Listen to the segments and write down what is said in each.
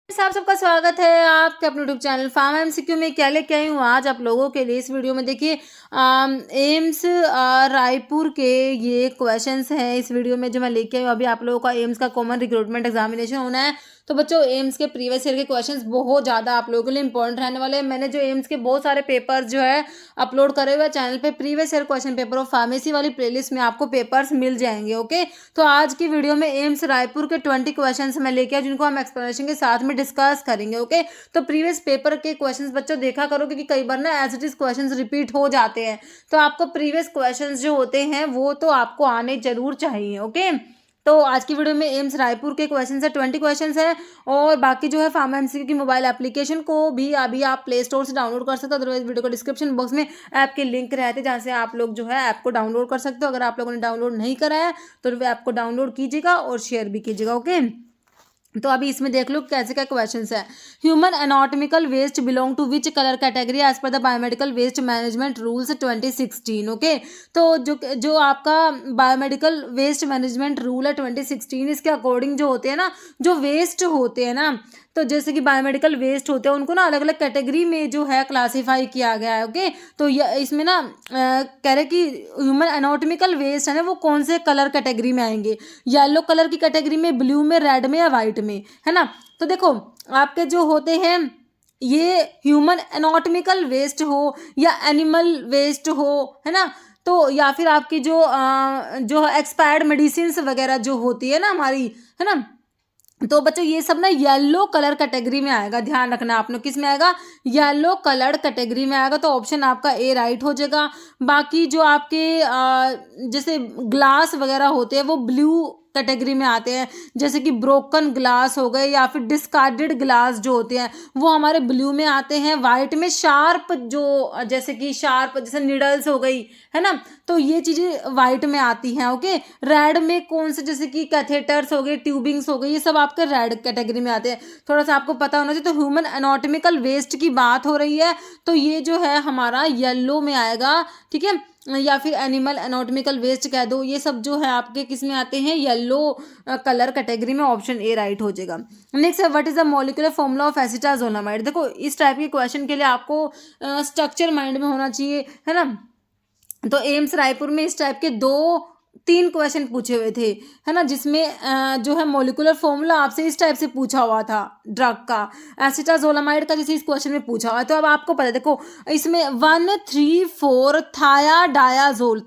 आप सबका स्वागत है आपके अपने यूट्यूब चैनल फार्म एमसीक्यू में। क्या लेके आई हूँ आज आप लोगों के लिए इस वीडियो में। देखिए एम्स रायपुर के ये क्वेश्चंस हैं इस वीडियो में जो मैं लेके आई हूँ। अभी आप लोगों का एम्स का कॉमन रिक्रूटमेंट एग्जामिनेशन होना है, तो बच्चों एम्स के प्रीवियस ईयर के क्वेश्चंस बहुत ज़्यादा आप लोगों के लिए इंपॉर्टेंट रहने वाले हैं। मैंने जो एम्स के बहुत सारे पेपर्स जो है अपलोड करे हुए चैनल पे, previous year question paper of pharmacy वाली प्लेलिस्ट में आपको पेपर्स मिल जाएंगे। ओके, तो आज की वीडियो में एम्स रायपुर के 20 क्वेश्चन मैं लेके आया जिनको हम एक्सप्लेनेशन के साथ में डिस्कस करेंगे। ओके, तो प्रीवियस पेपर के क्वेश्चंस बच्चों देखा करो, क्योंकि कई बार ना as it is questions repeat हो जाते हैं, तो आपको प्रीवियस क्वेश्चंस जो होते हैं वो तो आपको आने जरूर चाहिए। ओके, तो आज की वीडियो में एम्स रायपुर के क्वेश्चन है 20 क्वेश्चन है, और बाकी जो है फार्मा एमसीक्यू की मोबाइल एप्लीकेशन को भी अभी आप प्ले स्टोर से डाउनलोड कर सकते हो। अदरवाइज वीडियो को डिस्क्रिप्शन बॉक्स में ऐप के लिंक रहते हैं जहाँ से आप लोग जो है ऐप को डाउनलोड कर सकते हो। अगर आप लोगों ने डाउनलोड नहीं करा है तो ऐप को डाउनलोड कीजिएगा और शेयर भी कीजिएगा। ओके, तो अभी इसमें देख लो कैसे क्या क्वेश्चंस है। Human anatomical waste belong to which colour category as per the biomedical waste management rules 2016। Okay, तो जो आपका बायोमेडिकल वेस्ट मैनेजमेंट रूल है 2016, इसके अकॉर्डिंग जो होते हैं ना, जो वेस्ट होते हैं ना, तो जैसे कि बायोमेडिकल वेस्ट होते हैं उनको ना अलग अलग कैटेगरी में जो है क्लासीफाई किया गया है। ओके, तो इसमें ना कह रहे कि ह्यूमन एनाटॉमिकल वेस्ट है ना वो कौन से कलर कैटेगरी में आएंगे, येलो कलर की कैटेगरी में, ब्लू में, रेड में या वाइट में, है ना। तो देखो आपके जो होते हैं ये ह्यूमन एनाटॉमिकल वेस्ट हो या एनिमल वेस्ट हो, है ना, तो या फिर आपकी जो एक्सपायर्ड मेडिसिन वगैरह जो होती है ना हमारी, है ना, तो बच्चों ये सब ना येलो कलर कैटेगरी में आएगा। ध्यान रखना आपने, किस में आएगा, येलो कलर कैटेगरी में आएगा। तो ऑप्शन आपका ए राइट हो जाएगा। बाकी जो आपके जैसे ग्लास वगैरह होते हैं वो ब्लू कैटेगरी में आते हैं, जैसे कि ब्रोकन ग्लास हो गए या फिर डिस्कार्डेड ग्लास जो होते हैं वो हमारे ब्लू में आते हैं। वाइट में शार्प जो जैसे कि शार्प जैसे निडल्स हो गई, है ना, तो ये चीज़ें वाइट में आती हैं। ओके, रेड में कौन से, जैसे कि कैथेटर्स हो गए, ट्यूबिंग्स हो गई, ये सब आपके रेड कैटेगरी में आते हैं। थोड़ा सा आपको पता होना चाहिए। तो ह्यूमन एनाटॉमिकल वेस्ट की बात हो रही है तो ये जो है हमारा येलो में आएगा, ठीक है, या फिर एनिमल एनाटॉमिकल वेस्ट कह दो, ये सब जो है आपके किस में आते हैं, येलो कलर कैटेगरी में। ऑप्शन ए राइट हो जाएगा। नेक्स्ट है what is the molecular formula of acetazolamide. देखो इस टाइप के क्वेश्चन के लिए आपको स्ट्रक्चर माइंड में होना चाहिए, है ना। तो एम्स रायपुर में इस टाइप के 2-3 क्वेश्चन पूछे हुए थे, है ना, जिसमें जो है मॉलिक्यूलर फॉर्मूला आपसे इस टाइप से पूछा हुआ था ड्रग का, एसिटाजोलामाइड का, जैसे इस क्वेश्चन में पूछा हुआ है। तो अब आपको पता है, देखो इसमें 1,3,4 थायाडायाजोल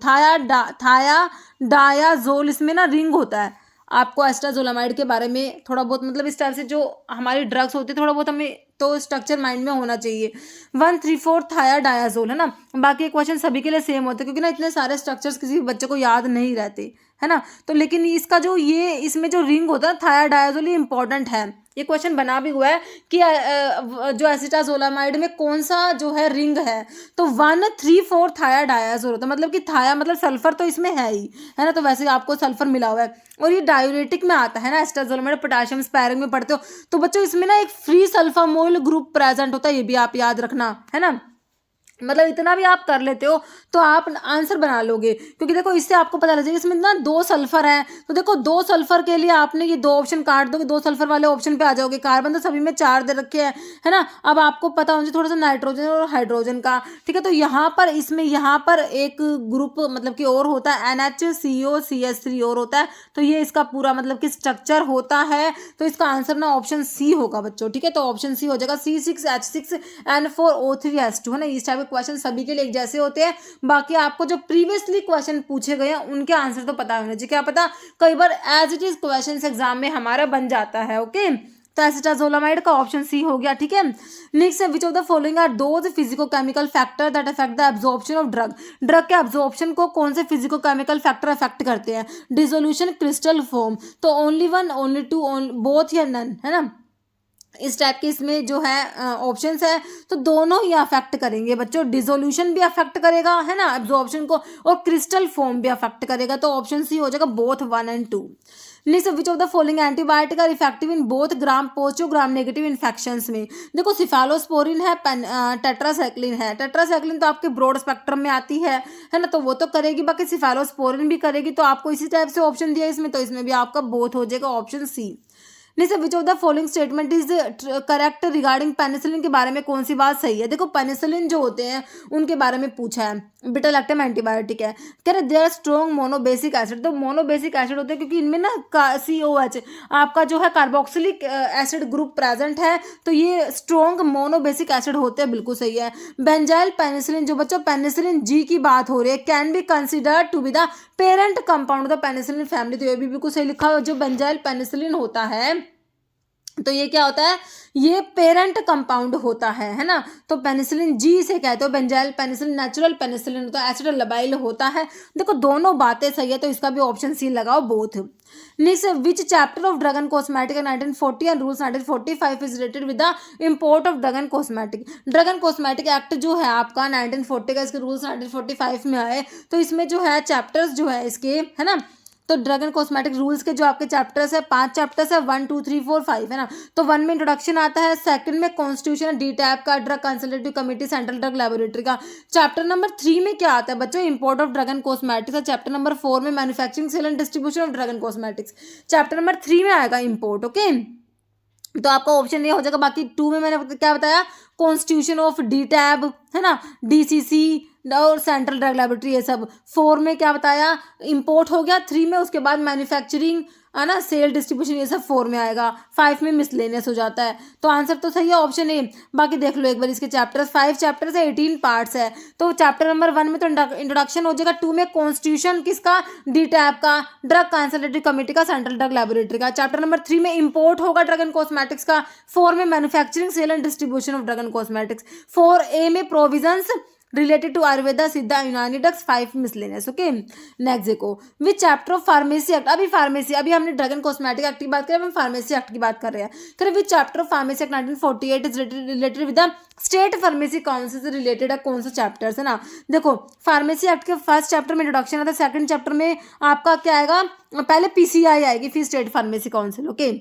इसमें ना रिंग होता है। आपको एस्ट्राजोलामाइड के बारे में थोड़ा बहुत मतलब इस टाइप से जो हमारी ड्रग्स होती है थोड़ा बहुत हमें तो स्ट्रक्चर माइंड में होना चाहिए। 1,3,4 थायाडायाजोल, है ना। बाकी क्वेश्चन सभी के लिए सेम होते हैं क्योंकि ना इतने सारे स्ट्रक्चर्स किसी भी बच्चे को याद नहीं रहते, है ना। तो लेकिन इसका जो ये इसमें जो रिंग होता है थायाडायाजोल, ये इंपॉर्टेंट है। ये क्वेश्चन बना भी हुआ है कि जो एसिटाजोलामाइड में कौन सा जो है रिंग है, तो 1,3,4 थायाडायाजोल होता है। मतलब कि थाया मतलब सल्फर तो इसमें है ही, है ना, तो वैसे आपको सल्फर मिला हुआ है और ये डायूरेटिक में आता है ना। एसिटाजोलामाइड पोटेशियम स्पैरिंग में पढ़ते हो तो बच्चों इसमें ना एक फ्री सल्फामोल ग्रुप प्रेजेंट होता है, ये भी आप याद रखना, है ना। मतलब इतना भी आप कर लेते हो तो आप आंसर बना लोगे, क्योंकि देखो इससे आपको पता लग जाएगा इसमें ना 2 सल्फर है। तो देखो 2 सल्फर के लिए आपने ये 2 ऑप्शन काट दोगे, 2 सल्फर वाले ऑप्शन पे आ जाओगे। कार्बन तो सभी में 4 दे रखे हैं, है ना। अब आपको पता होना चाहिए थोड़ा सा नाइट्रोजन और हाइड्रोजन का, ठीक है। तो यहाँ पर इसमें यहाँ पर एक ग्रुप मतलब कि और होता है NHCOCH3 और होता है। तो ये इसका पूरा मतलब कि स्ट्रक्चर होता है। तो इसका आंसर ना ऑप्शन सी होगा बच्चों, ठीक है। तो ऑप्शन सी हो जाएगा C6H6N4O3S2, है ना। इस टाइप क्वेश्चन सभी के लिए एक जैसे होते हैं। बाकी आपको जो प्रीवियसली क्वेश्चन पूछे गए हैं उनके आंसर तो पता होने चाहिए। क्या पता कई बार as it is question exam में हमारा बन जाता है। ओके, तो एसिटाजोलामाइड का ऑप्शन सी हो गया, ठीक है। नेक्स्ट है which of the following are those physico chemical factor that affect the absorption of drug. Drug के एब्जॉर्प्शन को कौन से फिजिको केमिकल फैक्टर अफेक्ट करते हैं। डिसोल्यूशन, क्रिस्टल फॉर्म, तो only one, only two, both या नन, है ना। इस टाइप के इसमें जो है ऑप्शंस है तो दोनों ही अफेक्ट करेंगे बच्चों। डिसोल्यूशन भी अफेक्ट करेगा, है ना, एब्जॉर्प्शन को, और क्रिस्टल फॉर्म भी अफेक्ट करेगा। तो ऑप्शन सी हो जाएगा बोथ 1 और 2। Next which of the following antibiotic are effective in both gram positive gram negative infections में। देखो सिफालोस्पोरिन है, टेट्रासाइक्लिन है। टेट्रासाइक्लिन तो आपके ब्रॉड स्पेक्ट्रम में आती है ना, तो वो तो करेगी। बाकी सिफालोस्पोरिन भी करेगी। तो आपको इसी टाइप से ऑप्शन दिया इसमें, तो इसमें भी आपका बोथ हो जाएगा, ऑप्शन सी। नहीं विच of the following statement is correct regarding penicillin के बारे में कौन सी बात सही है। देखो पेनिसिलिन जो होते हैं उनके बारे में पूछा है, बीटा लैक्टम एंटीबायोटिक है, कह रहे देयर स्ट्रॉन्ग मोनोबेसिक एसिड। तो मोनोबेसिक एसिड होते हैं क्योंकि इनमें ना COH आपका जो है कार्बोक्सिलिक एसिड ग्रुप प्रेजेंट है, तो ये स्ट्रॉन्ग मोनोबेसिक एसिड होते हैं, बिल्कुल सही है। बेंजाइल पेनिसिलिन, जो बच्चों पेनिसिलिन जी की बात हो रही है, can be considered to be the parent compound of the penicillin family. तो ये भी बिल्कुल सही लिखा है। जो बेंजाइल पेनिसिलिन होता है तो ये क्या होता है, ये पेरेंट कंपाउंड होता है ना। तो पेनिसिलिन जी से कहते हो, बेंजाइल पेनिसिलिन नेचुरल पेनिसिलिन होता है, एसिडोलाबाइल होता है। देखो दोनों बातें सही है, तो इसका भी ऑप्शन सी लगाओ, both. Next, which chapter of drug and cosmetic 1940 and rules 1945 is related with the import of drug and cosmetic. Drug and cosmetic act जो है आपका 1940 का, इसके रूल्स 1945 में आए। तो इसमें जो है चैप्टर्स जो है इसके, है ना, तो ड्रग एंड कॉस्मेटिक रूल्स के जो आपके चैप्टर्स है 5 चैप्टर्स है, 1 2 3 4 5 है ना। तो 1 में इंट्रोडक्शन आता है, सेकंड में कॉन्स्टिट्यूशन डी टैप का, drug consultative committee, central drug laboratory का। चैप्टर नंबर 3 में क्या आता है बच्चों, import of drug and cosmetics. Chapter number 4 में manufacturing sale and distribution of drug and cosmetics. Chapter number 3 में आएगा इंपोर्ट। ओके, तो आपका ऑप्शन ये हो जाएगा। बाकी 2 में मैंने क्या बताया, कॉन्स्टिट्यूशन ऑफ डी टैब, है ना, DCC और सेंट्रल ड्रग लेबोरेटरी, ये सब। 4 में क्या बताया, इंपोर्ट हो गया। 3 में उसके बाद मैन्युफैक्चरिंग, है ना, सेल डिस्ट्रीब्यूशन, ये सब 4 में आएगा। 5 में मिसलेनियस हो जाता है। तो आंसर तो सही है ऑप्शन ए। बाकी देख लो एक बार इसके चैप्टर्स, 5 चैप्टर्स है, 18 पार्ट्स है। तो चैप्टर नंबर 1 में तो इंट्रोडक्शन हो जाएगा। 2 में कॉन्स्टिट्यूशन किसका, डी टैप का, ड्रग कंसल्टेटिव कमेटी का, सेंट्रल ड्रग लेबोरेटरी का। चैप्टर नंबर 3 में इंपोर्ट होगा ड्रग एंड कॉस्मेटिक्स का। 4 में manufacturing sale and distribution of drug and cosmetics. 4A में प्रोविजंस रिलेटेड टू आयुर्वेदा, सिद्धा, यूनानी ड्रग्स। 5 मिसलेनियस। ओके, नेक्स्ट देखो, विच चैप्टर ऑफ फार्मेसी एक्ट। अभी फार्मेसी, अभी हमने ड्रग एंड कॉस्मेटिक एक्ट की बात करें, हम फार्मेसी एक्ट की बात कर रहे हैं। करें विच chapter of pharmacy act 1948 is related with the state pharmacy council से रिलेटेड है। कौन सा चैप्टर है ना, देखो फार्मेसी एक्ट के फर्स्ट चैप्टर में इंट्रोडक्शन आता है, सेकंड चैप्टर में आपका क्या आएगा, पहले PCI आएगी, फिर state pharmacy council. Okay,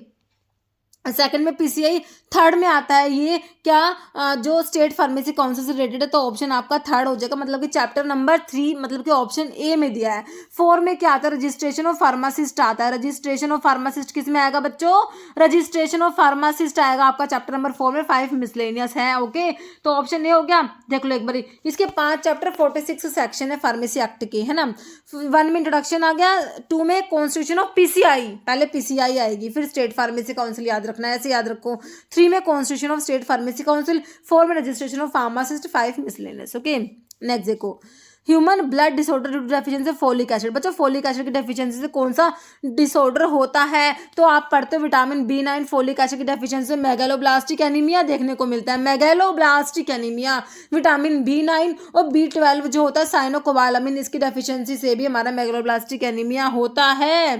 second में PCI, थर्ड में आता है ये क्या, जो स्टेट फार्मेसी काउंसिल से रिलेटेड है। तो ऑप्शन आपका थर्ड हो जाएगा, मतलब कि चैप्टर नंबर 3, मतलब कि ऑप्शन ए में दिया है। 4 में क्या आता है, रजिस्ट्रेशन ऑफ फार्मासिस्ट आता है। रजिस्ट्रेशन ऑफ फार्मासिस्ट किस में आएगा बच्चों, रजिस्ट्रेशन ऑफ फार्मासिस्ट आएगा आपका चैप्टर नंबर 4 में। 5 मिसलेनियस है। ओके, तो ऑप्शन ए हो गया। देख लो एक बारी, इसके 5 चैप्टर 46 सेक्शन है फार्मेसी एक्ट के, है ना। 1 में इंट्रोडक्शन आ गया। 2 में कॉन्स्टिट्यूशन ऑफ PCI, पहले PCI आएगी, फिर स्टेट फार्मेसी काउंसिल, याद रखना है, ऐसे याद रखो। 3 में constitution of state pharmacy council, 4 में registration of pharmacist, 5 miscellaneous. Okay, next देखो, human blood disorder due to deficiency folic acid. बच्चों फोलिक एसिड की डेफिशिएंसी से कौन सा डिसऑर्डर होता है, तो आप पढ़ते हो विटामिन B9, फोलिक एसिड की डेफिशिएंसी से मेगालोब्लास्टिक एनीमिया देखने को मिलता है। मेगालोब्लास्टिक एनीमिया, विटामिन B9 और B12 जो होता है साइनोकोबालामिन, इसकी डेफिशिएंसी से भी हमारा मेगालोब्लास्टिक एनीमिया होता है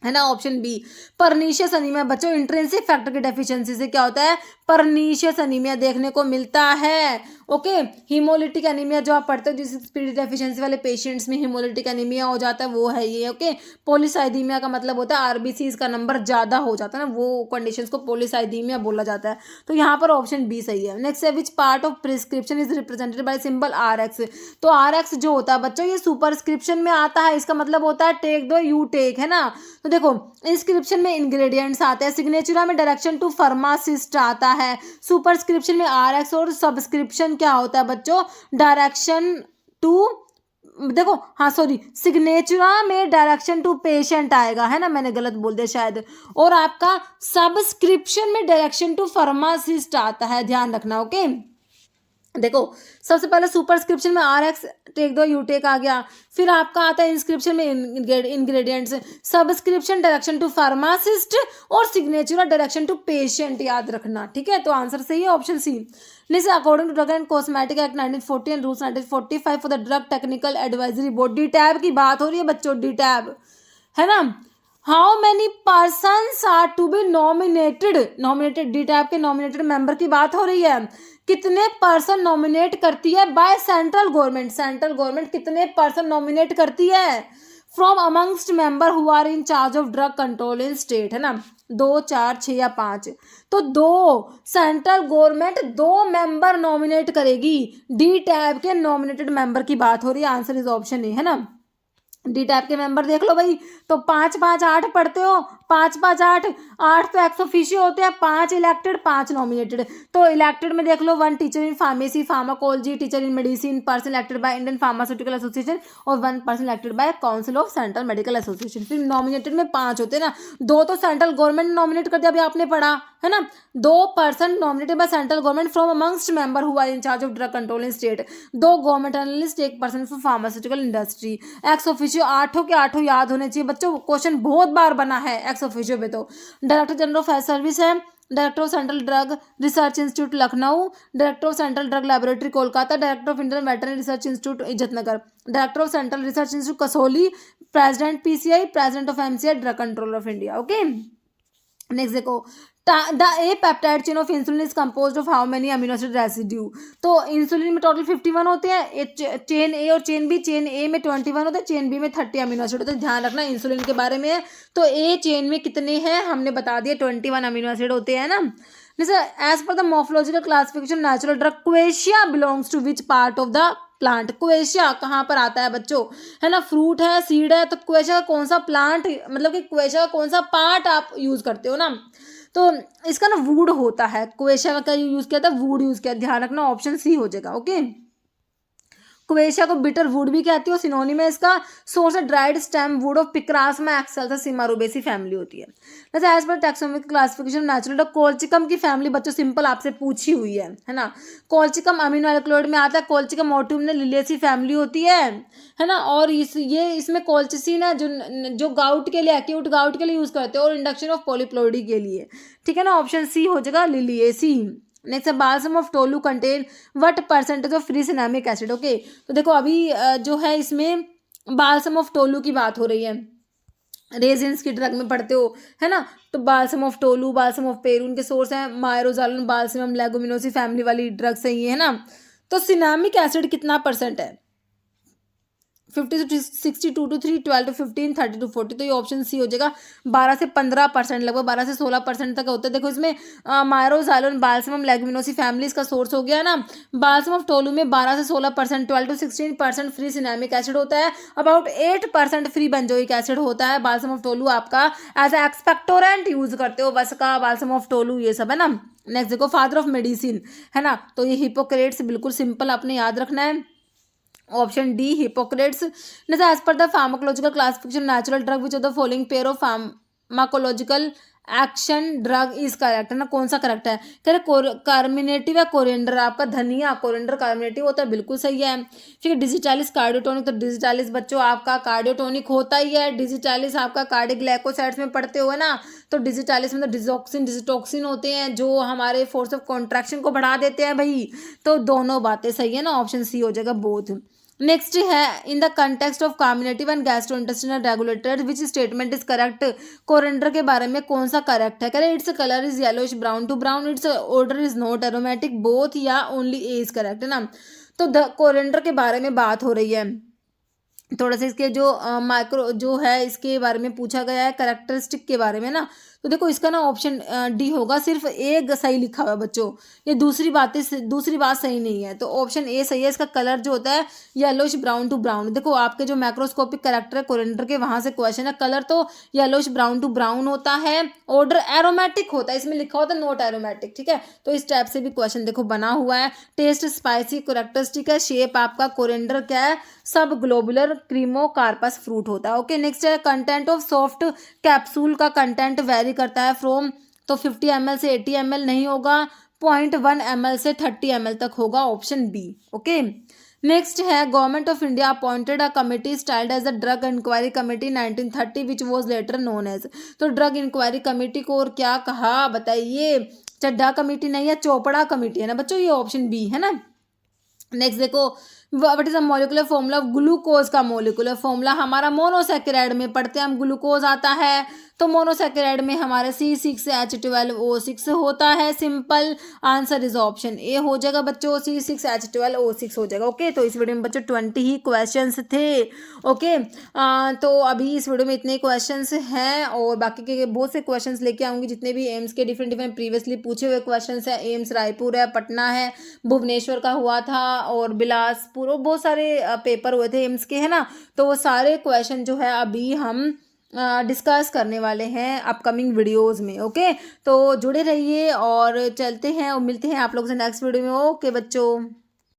ना। Option B, pernicious anaemia. बच्चों इंट्रिंसिक फैक्टर की डेफिशिएंसी से क्या होता है, परनीशियस अनीमिया देखने को मिलता है। ओके, हीमोलिटिक एनीमिया जो आप पढ़ते हो, जिस स्पीड डेफिशिएंसी वाले पेशेंट्स में हीमोलिटिक एनीमिया हो जाता है, वो है ये। ओके, पॉलीसाइथीमिया का मतलब होता है RBCs का नंबर ज़्यादा हो जाता है ना, वो कंडीशंस को पॉलीसाइथीमिया बोला जाता है। तो यहाँ पर ऑप्शन बी सही है। नेक्स्ट है, विच part of prescription is represented by symbol RX। तो RX जो होता है बच्चों, ये सुपरस्क्रिप्शन में आता है, इसका मतलब होता है टेक दो यू टेक, है ना। तो देखो इंस्क्रिप्शन में इंग्रेडिएंट्स आते हैं, सिग्नेचर में डायरेक्शन टू फार्मासिस्ट आता है, सुपरस्क्रिप्शन में RX, और सब्सक्रिप्शन क्या होता है बच्चों, डायरेक्शन टू, देखो हाँ सॉरी, सिग्नेचरा में डायरेक्शन टू पेशेंट आएगा, है ना, मैंने गलत बोल दिया शायद। और आपका सब्सक्रिप्शन में डायरेक्शन टू फार्मासिस्ट आता है, ध्यान रखना। ओके, देखो सबसे पहले सुपरस्क्रिप्शन में RX take thou you take आ गया, फिर आपका आता है इंस्क्रिप्शन में ingredients, subscription direction to pharmacist, और सिग्नेचर डायरेक्शन टू पेशेंट, याद रखना। ठीक है, तो आंसर सही है ऑप्शन सी। जैसे according to drug and cosmetic act 1940 and rules 1945 for the drug technical advisory board, D TAB की बात हो रही है बच्चों, डी टैब, है ना। How many persons are to be nominated, D TAB के नॉमिनेटेड मेंबर की बात हो रही है। कितने पर्सन नॉमिनेट करती है by central government, central government कितने पर्सन नॉमिनेट करती है from amongst member who are in charge of drug control in state, है ना। 2, 4, 6 या 5, तो 2 सेंट्रल गवर्नमेंट 2 मेंबर नॉमिनेट करेगी। डी टैब के नॉमिनेटेड मेंबर की बात हो रही है, आंसर इज ऑप्शन ए, है ना। डी टैब के मेंबर देख लो भाई, तो 5, 5, 8 पढ़ते हो 5 5 8, 8 तो एक्स ऑफिशियो होते हैं, 5 इलेक्टेड 5 नॉमिनेटेड। तो इलेक्टेड में देख लो 1 teacher in pharmacy pharmacology, teacher in medicine, person elected by Indian pharmaceutical association और 1 person elected by council of central medical association. फिर नॉमिनेटेड में 5 होते हैं ना, 2 तो सेंट्रल गवर्नमेंट ने नॉमिनेट कर दिया, अभी आपने पढ़ा है ना, 2 person nominated by central government from amongst member who are in charge of drug control in state, 2 government analyst, 1 person for pharmaceutical industry. Ex officio 8 के 8 याद होने चाहिए बच्चों, क्वेश्चन बहुत बार बना है एक्स ऑफिशियो पे। तो director general of health service है, director of central drug research institute Lucknow, director of central drug laboratory Kolkata, director of Indian veterinary research institute Izatnagar, director of central research institute Kasauli, president PCI, president of MCI drug control of India. Okay, next देखो, the A peptide chain of insulin is composed of how many amino acid residue. तो insulin में total 51 होते हैं, chain A और chain B, chain A में 21 होते हैं, chain B में 30 अमीनो एसिड होते हैं। ध्यान रखना इंसुलिन के बारे में है। तो ए चेन में कितने हैं हमने बता दिया, 21 अमीनो एसिड होते हैं ना। जैसे as per the morphological classification natural drug quassia belongs to which part of the plant. Quassia कहाँ पर आता है बच्चों, है ना, फ्रूट है, सीड है, तो क्वेशिया का कौन सा प्लांट, मतलब कि क्वेशिया का कौन सा पार्ट आप यूज करते हो ना, तो इसका ना वुड होता है। क्वेशिया का यूज किया था, वुड यूज किया, ध्यान रखना ऑप्शन सी हो जाएगा। ओके, क्वेशिया को बिटर वुड भी कहती है, सिनोनिम है इसका। सोर्स है dried stem wood of Picrasma excelsa Simaroubaceae family होती है। जैसे as per taxonomic classification natural drug, Colchicum की फैमिली बच्चों सिंपल आपसे पूछी हुई है ना। कोल्चिकम अमीनो एल्कलॉइड में आता है, कोल्चिकम मोटिव में लिलियेसी फैमिली होती है ना। और इसमें कोल्चिसिन है जो गाउट के लिए, एक्यूट गाउट के लिए यूज करते हैं, और इंडक्शन ऑफ पॉलीप्लोइडी के लिए, ठीक है ना। ऑप्शन सी हो जाएगा लिलियेसी। नेक्स्ट है balsam of tolu contain what percentage of free cinnamic acid. Okay, तो देखो अभी जो है इसमें बाल्सम ऑफ टोलू की बात हो रही है, रेजिन्स की ड्रग में पढ़ते हो है ना। तो balsam of tolu, balsam of Peru, उनके सोर्स हैं मायरोजालन, बाल्सम लेगुमिनोसी फैमिली वाली ड्रग्स है ये, है ना। तो सिनेमिक एसिड कितना परसेंट है, 50 to 62 to 3, 12 to 15, 30 to 40। तो ये ऑप्शन सी हो जाएगा। 12 से 15%, लगभग 12 से 16% तक होता है। देखो इसमें मायरोजालोन, बाल्समम लेगुमिनोसी फैमिली इसका सोर्स हो गया ना। बाल्सम ऑफ टोलू में 12 से 16%, 12 to 16% फ्री सिनेमिक एसिड होता है। अबाउट 8% फ्री बेंजोइक एसिड होता है। बाल्सम ऑफ टोलू आपका एज ए एक्सपेक्टोरेंट यूज करते हो, वसका, बाल्सम ऑफ टोलू, ये सब है ना। नेक्स्ट देखो फादर ऑफ मेडिसिन, है ना, तो ये हिपोक्रेट्स, बिल्कुल सिंपल आपने याद रखना है। Option D Hippocrates. As per the pharmacological classification natural drug which of the following pair of pharmacological action drug is correct, है ना, कौन सा करेक्ट है। कह रहे कार्मिनेटिव है कोरिएंडर, आपका धनिया कोरिएंडर कार्मिनेटिव होता है, बिल्कुल सही है। ठीक है, डिजिटालिस कार्डियोटोनिक, तो डिजिटालिस बच्चों आपका कार्डियोटोनिक होता ही है। डिजिटालिस आपका कार्डियोग्लाइकोसाइड्स में पढ़ते हो ना, तो डिजिटालिस में डिजोक्सिन डिजिटोक्सिन होते हैं जो हमारे फोर्स ऑफ कॉन्ट्रैक्शन को बढ़ा देते हैं भाई। तो दोनों बातें सही है ना, ऑप्शन सी हो जाएगा बोथ। नेक्स्ट है in the context of carminative and gastrointestinal regulator which statement is correct. Coriander के बारे में कौन सा करेक्ट है। कह रहे it's colour is yellowish brown to brown, it's order is not aromatic, both या ओनली ए इज करेक्ट, है ना। तो कोरिएंडर के बारे में बात हो रही है, थोड़ा सा इसके जो माइक्रो जो है इसके बारे में पूछा गया है, करेक्टरिस्टिक के बारे में ना। तो देखो इसका ना ऑप्शन डी होगा, सिर्फ ए सही लिखा हुआ है बच्चों, ये दूसरी बात सही नहीं है। तो ऑप्शन ए सही है, इसका कलर जो होता है येलोइश ब्राउन टू ब्राउन। देखो आपके जो मैक्रोस्कोपिक करेक्टर है कोरिएंडर के, वहां से क्वेश्चन है। कलर तो येलोइश ब्राउन टू ब्राउन होता है, ऑर्डर एरोमेटिक होता है, इसमें लिखा होता है नॉट एरोमेटिक, ठीक है। तो इस टाइप से भी क्वेश्चन देखो बना हुआ है। टेस्ट स्पाइसी करेक्टरिस्टिक है, शेप आपका कोरिएंडर क्या है, सब ग्लोबुलर क्रीमो कार्पस फ्रूट होता है। ओके, नेक्स्ट है कंटेंट ऑफ सॉफ्ट कैप्सूल का कंटेंट वेरी करता है फ्रॉम, तो 50 ml से 80 ml नहीं होगा, 0.1 ml से 30 ml तक होगा, ऑप्शन बी। ओके, नेक्स्ट है government of India appointed a committee styled as the drug inquiry committee 1930 which was later known as. तो ड्रग इंक्वायरी कमेटी को और क्या कहा बताइए, चड्ढा कमेटी नहीं है, चोपड़ा कमेटी है ना बच्चों, ये ऑप्शन बी है ना। नेक्स्ट देखो what is the molecular formula of glucose का मॉलिक्यूलर फॉर्मूला हमारा मोनोसैकेराइड में पढ़ते हैं हम, ग्लूकोज आता है तो मोनोसैकेराइड में हमारे C6H12O6 होता है। Simple answer is option A हो जाएगा बच्चों, C6H12O6 हो जाएगा। ओके, तो इस वीडियो में बच्चों 20 ही क्वेश्चंस थे। ओके, तो अभी इस वीडियो में इतने क्वेश्चंस हैं और बाकी के बहुत से क्वेश्चंस लेके आऊँगी, जितने भी एम्स के डिफरेंट प्रीवियसली पूछे हुए क्वेश्चंस हैं। एम्स रायपुर है, पटना है, भुवनेश्वर का हुआ था और बिलासपुर, और बहुत सारे पेपर हुए थे एम्स के, है ना। तो वो सारे क्वेश्चन जो है अभी हम डिस्कस करने वाले हैं अपकमिंग वीडियोस में। ओके, तो जुड़े रहिए और चलते हैं और मिलते हैं आप लोगों से नेक्स्ट वीडियो में। ओके बच्चों।